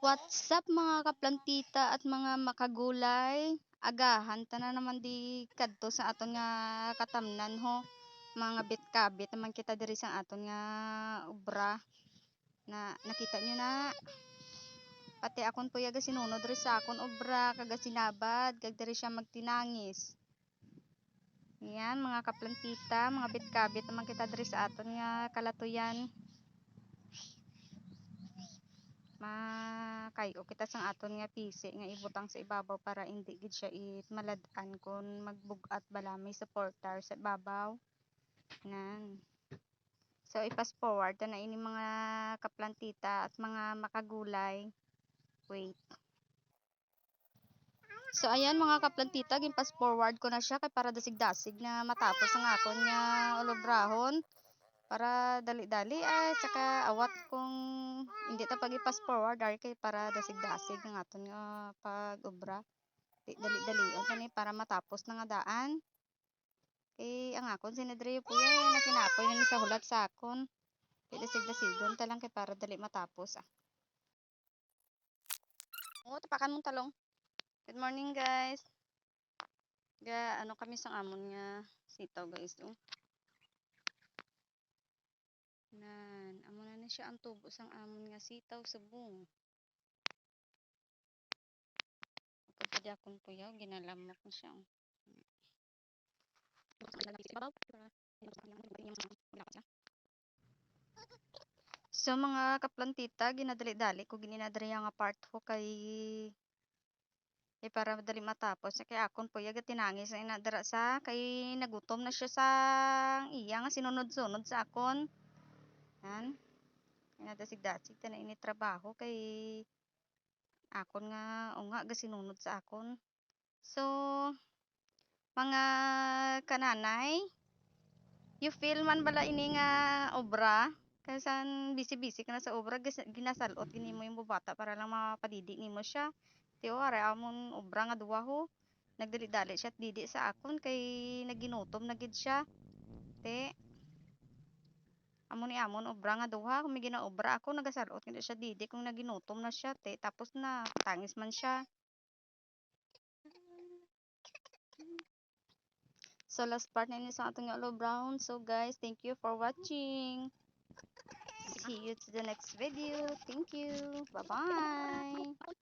What's up mga kaplantita at mga makagulay? Agahan ta na naman di kadto sa aton nga katamnan ho. Mga bit-kabit naman kita diri sa aton nga obra. Na nakita nyo na. Pati akon po yaga sinunod diri sa akon obra kaga sinabad kag diri siya magtinangis. Yan mga kaplantita, mga bit-kabit naman kita diri sa aton nga kalatuyan. Makayo kita sang aton nga pisi nga ibutang sa ibabaw para hindi gid siya malad-an kun magbugat bala may supporter sa ibabaw nan. So i-fast forward na ini mga kaplantita at mga makagulay. Wait. So ayan mga kaplantita, gin-fast forward ko na siya kay para dasig-dasig na matapos ang akon nga olobrahon. Para dali-dali ay saka awat kung hindi ta pag i-fast forward ay kay para dasig-dasig ng aton nga pag-obra. Dali-dali kani para matapos na nga daan. Kay ang akon sinadriyo po yan nakinapoy na ni sa hulat sa akon. Kay dasig-dasigon ta lang kay para dali matapos ah. Tapakan mong talong. Good morning guys. Ano kami sa amon nga sitaw guys oh. Nan, amo na siya ang tubo sang amon nga sitaw subong. Kapag akong puyaw, ginalamok na siya. So mga kaplantita, ginadali-dali ko gininadari nga part ko kay para madali matapos. Kay akon puyaw tinangis na inadara sa kay nagutom na siya sa iya nga sinunod-sunod sa akon. Yan. Inadasig-dasig ta na ini trabaho kay akon nga o nga sinunod sa akon. So mga kananay, you feel man bala ini nga obra kasan busy-busy ka na sa obra ginasalot gini mo yung bubata para lang mapadidi nimo siya. Tiyo ara amon obra nga duwa ho. Nagdali-dali siya at didi sa akon kay naginutom na gid siya. Te amon ni amon obra nga duha kung may ginaobra ako nagasalot gid siya didi kung naginutom na siya te tapos na tangis man siya. So last part na ini sa atong yellow brown. So guys, thank you for watching. See you to the next video. Thank you. Bye-bye.